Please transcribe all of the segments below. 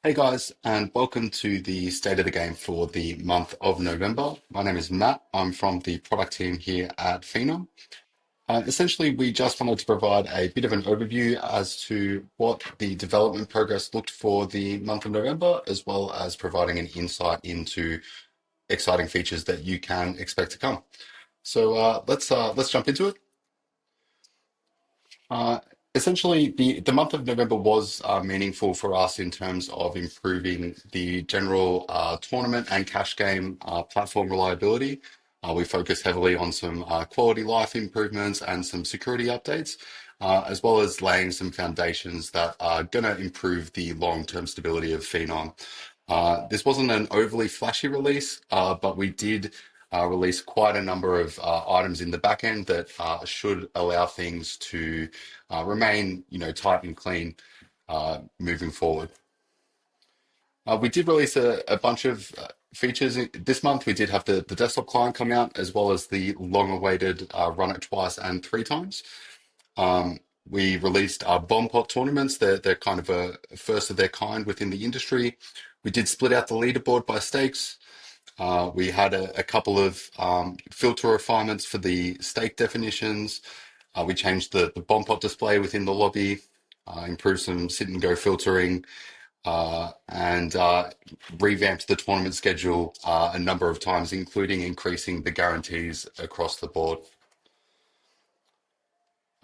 Hey guys, and welcome to the state of the game for the month of November. My name is Matt. I'm from the product team here at Phenom. Essentially, we just wanted to provide a bit of an overview as to what the development progress looked for the month of November, as well as providing an insight into exciting features that you can expect to come. So let's jump into it. Uh, Essentially, the month of November was meaningful for us in terms of improving the general tournament and cash game platform reliability. We focused heavily on some quality life improvements and some security updates, as well as laying some foundations that are going to improve the long-term stability of Phenom. This wasn't an overly flashy release, but we did release quite a number of items in the back end that should allow things to remain, tight and clean moving forward. We did release a bunch of features this month. We did have the desktop client come out, as well as the long-awaited run it twice and three times. Um, we released our bomb pot tournaments. They're kind of a first of their kind within the industry. We did split out the leaderboard by stakes. We had a couple of filter refinements for the stake definitions. We changed the bomb pot display within the lobby, improved some sit and go filtering, and revamped the tournament schedule a number of times, including increasing the guarantees across the board.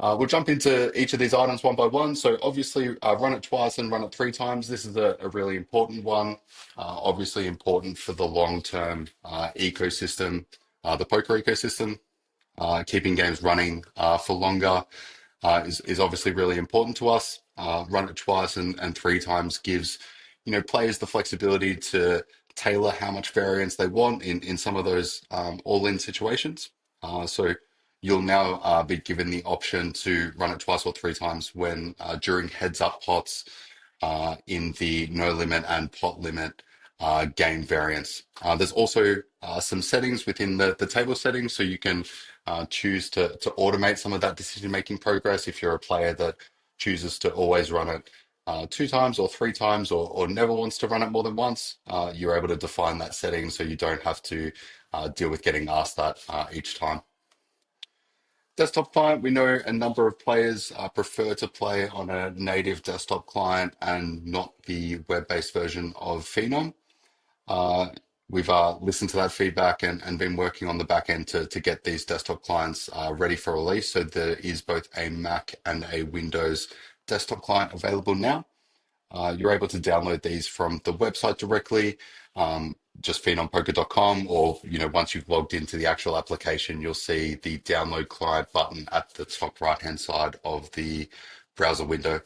We'll jump into each of these items one by one. So obviously, run it twice and run it three times. This is a really important one. Obviously important for the long-term ecosystem, the poker ecosystem. Keeping games running for longer is obviously really important to us. Run it twice and three times gives, players the flexibility to tailor how much variance they want in some of those all-in situations. So you'll now be given the option to run it twice or three times when during heads-up pots in the no limit and pot limit game variance. There's also some settings within the table settings, so you can choose to automate some of that decision-making progress if you're a player that chooses to always run it two times or three times or never wants to run it more than once. You're able to define that setting so you don't have to deal with getting asked that each time. Desktop client, we know a number of players prefer to play on a native desktop client and not the web-based version of Phenom. Uh, we've listened to that feedback and been working on the back end to get these desktop clients ready for release. So there is both a Mac and a Windows desktop client available now. You're able to download these from the website directly, just phenompoker.com, or once you've logged into the actual application, you'll see the download client button at the top right-hand side of the browser window.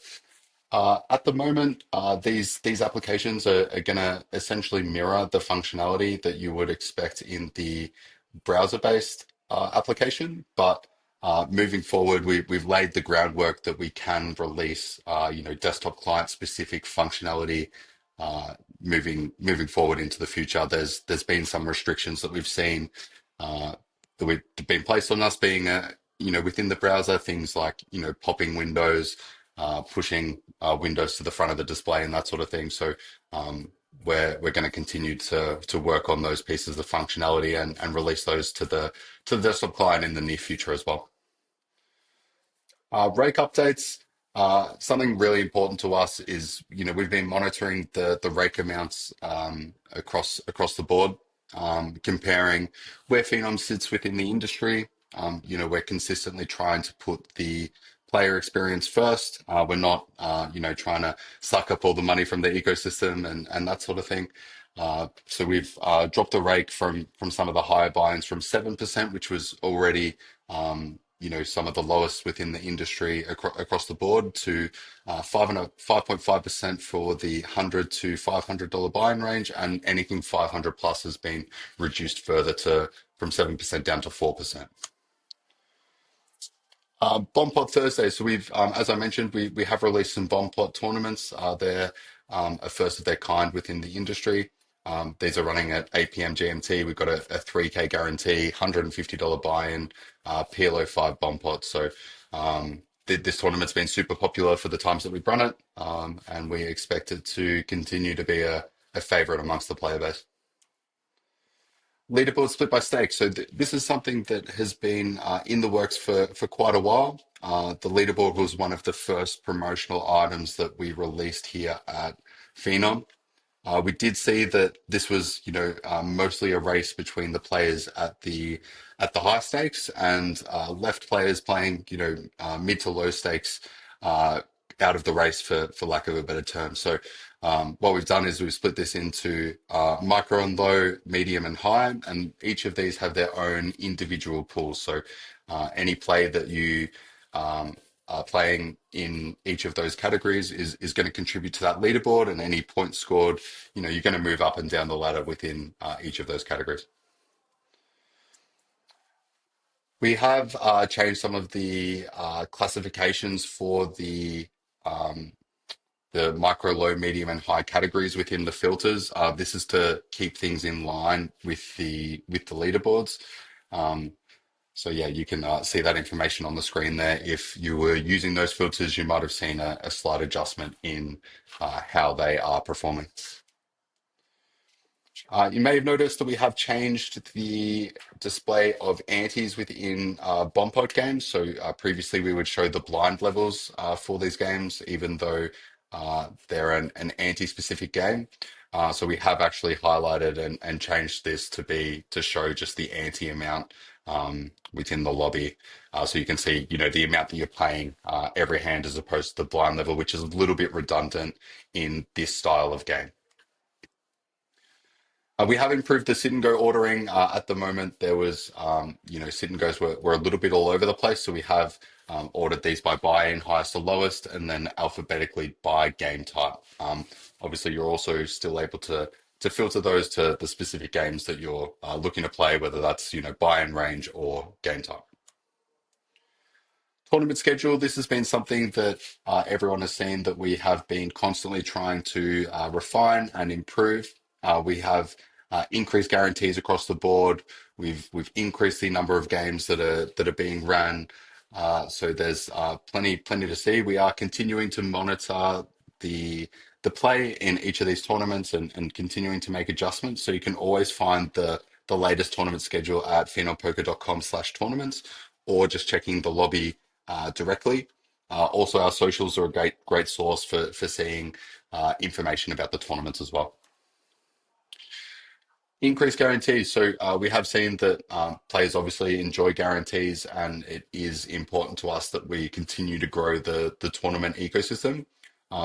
At the moment, these applications are going to essentially mirror the functionality that you would expect in the browser-based application, but moving forward, we've laid the groundwork that we can release, desktop client-specific functionality moving forward into the future. There's been some restrictions that we've seen that we've been placed on us being within the browser, things like popping windows, pushing windows to the front of the display and that sort of thing. So we're going to continue to work on those pieces of functionality and release those to the desktop client in the near future as well. Rake updates. Something really important to us is, we've been monitoring the rake amounts across the board, comparing where Phenom sits within the industry. We're consistently trying to put the player experience first. We're not, trying to suck up all the money from the ecosystem and that sort of thing. So we've dropped the rake from some of the higher buy-ins from 7%, which was already some of the lowest within the industry across the board, to 5.5% for the $100 to $500 buy-in range, and anything 500 plus has been reduced further to from 7% down to 4%. Bomb Pot Thursday. So we've, as I mentioned, we have released some Bomb Pot tournaments. They're a first of their kind within the industry. These are running at 8 p.m. GMT. We've got a 3K guarantee, $150 buy-in, PLO5 Bomb Pot. So this tournament's been super popular for the times that we've run it, and we expect it to continue to be a favorite amongst the player base. Leaderboard split by stake. So this is something that has been in the works for quite a while. The leaderboard was one of the first promotional items that we released here at Phenom. We did see that this was, mostly a race between the players at the high stakes and left players playing, mid to low stakes uh, out of the race for lack of a better term. So what we've done is we've split this into micro and low, medium and high, and each of these have their own individual pools. So any play that you playing in each of those categories is going to contribute to that leaderboard, and any points scored, you're going to move up and down the ladder within each of those categories. We have changed some of the classifications for the micro, low, medium, and high categories within the filters. This is to keep things in line with the leaderboards. Um, So yeah, you can see that information on the screen there. If you were using those filters, you might have seen a slight adjustment in how they are performing. You may have noticed that we have changed the display of antes within bomb pod games. So previously we would show the blind levels for these games, even though they're an anti-specific game. So we have actually highlighted and changed this to show just the anti amount within the lobby. So you can see, the amount that you're paying every hand as opposed to the blind level, which is a little bit redundant in this style of game. We have improved the sit and go ordering. At the moment, there was, sit and goes were a little bit all over the place. So we have ordered these by buy-in, highest to lowest, and then alphabetically by game type. Obviously, you're also still able to filter those to the specific games that you're looking to play, whether that's, buy-in range or game type. Tournament schedule. This has been something that everyone has seen that we have been constantly trying to refine and improve. We have increased guarantees across the board. We've increased the number of games that are being ran. So there's plenty to see. We are continuing to monitor the play in each of these tournaments and continuing to make adjustments. So you can always find the latest tournament schedule at phenompoker.com/tournaments, or just checking the lobby directly. Also, our socials are a great source for seeing information about the tournaments as well. Increased guarantees. So we have seen that players obviously enjoy guarantees, and it is important to us that we continue to grow the tournament ecosystem.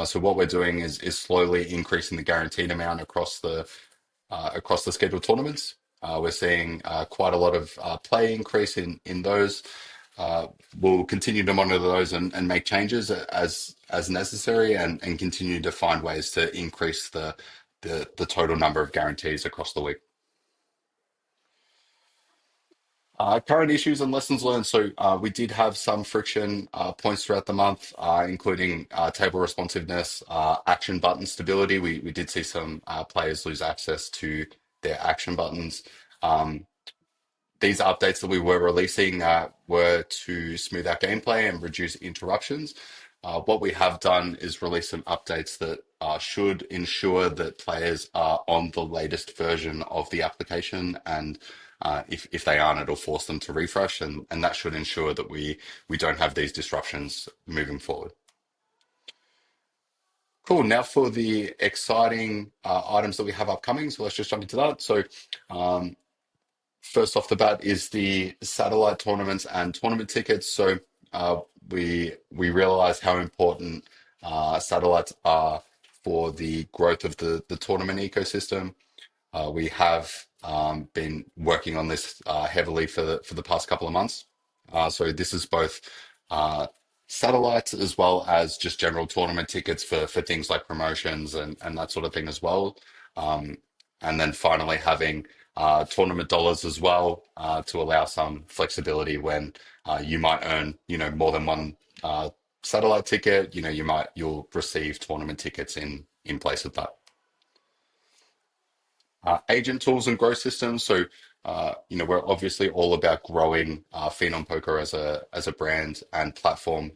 So what we're doing is slowly increasing the guaranteed amount across the scheduled tournaments. We're seeing quite a lot of play increase in those. Uh, we'll continue to monitor those and make changes as necessary, and continue to find ways to increase the total number of guarantees across the week. Current issues and lessons learned. So we did have some friction points throughout the month, including table responsiveness, action button stability. We did see some players lose access to their action buttons. Um, these updates that we were releasing were to smooth out gameplay and reduce interruptions. What we have done is release some updates that should ensure that players are on the latest version of the application, and if they aren't, it'll force them to refresh, and that should ensure that we don't have these disruptions moving forward. Cool. Now for the exciting items that we have upcoming. So let's just jump into that. So um, first off the bat is the satellite tournaments and tournament tickets. So we realize how important satellites are for the growth of the tournament ecosystem. We have been working on this heavily for the past couple of months. So this is both uh, satellites as well as just general tournament tickets for things like promotions and that sort of thing as well. Um, and then finally having tournament dollars as well to allow some flexibility when you might earn, more than one satellite ticket. You'll receive tournament tickets in place of that. Agent tools and growth systems. So, we're obviously all about growing Phenom Poker as a brand and platform.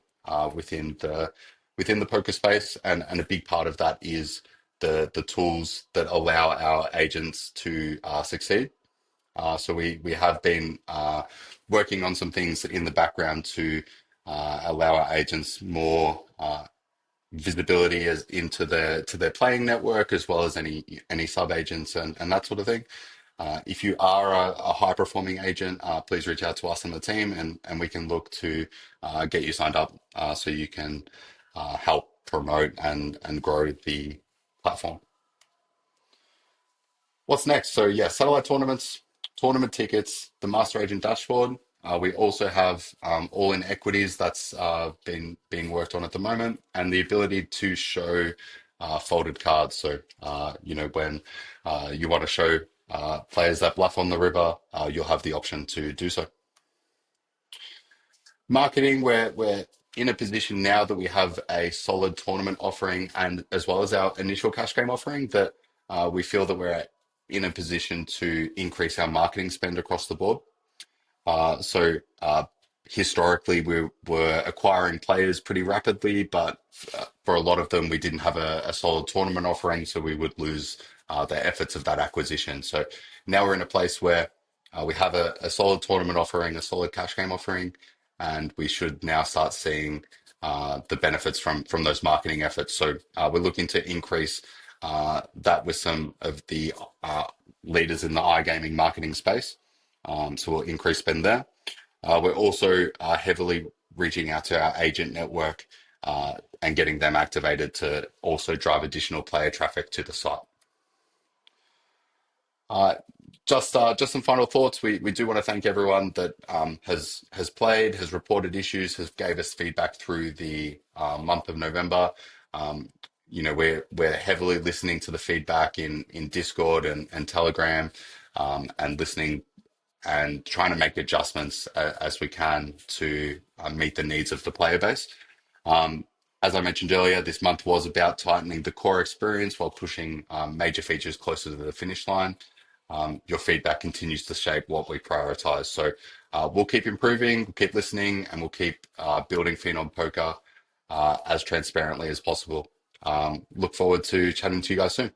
within the poker space, and a big part of that is the tools that allow our agents to succeed. So we have been working on some things in the background to allow our agents more visibility as into their to their playing network, as well as any sub agents and that sort of thing. If you are a high performing agent, please reach out to us on the team, and we can look to get you signed up so you can help promote and grow the platform. What's next? So yeah, satellite tournaments, tournament tickets, the master agent dashboard. We also have all in equities that's been being worked on at the moment, and the ability to show folded cards. So when you want to show players that bluff on the river, you'll have the option to do so. Marketing, we're in a position now that we have a solid tournament offering, and as well as our initial cash game offering, that we feel that we're in a position to increase our marketing spend across the board. So historically, we were acquiring players pretty rapidly, but for a lot of them, we didn't have a solid tournament offering, so we would lose the efforts of that acquisition. So now we're in a place where we have a solid tournament offering, a solid cash game offering, and we should now start seeing the benefits from those marketing efforts. So we're looking to increase that with some of the leaders in the iGaming marketing space. So we'll increase spend there. We're also heavily reaching out to our agent network and getting them activated to also drive additional player traffic to the site. Uh, just some final thoughts. We do want to thank everyone that has played, has reported issues, has gave us feedback through the month of November. We're heavily listening to the feedback in Discord and Telegram, and listening and trying to make adjustments as we can to meet the needs of the player base. Um, as I mentioned earlier, this month was about tightening the core experience while pushing major features closer to the finish line. Your feedback continues to shape what we prioritize. So we'll keep improving, we'll keep listening, and we'll keep building Phenom Poker as transparently as possible. Look forward to chatting to you guys soon.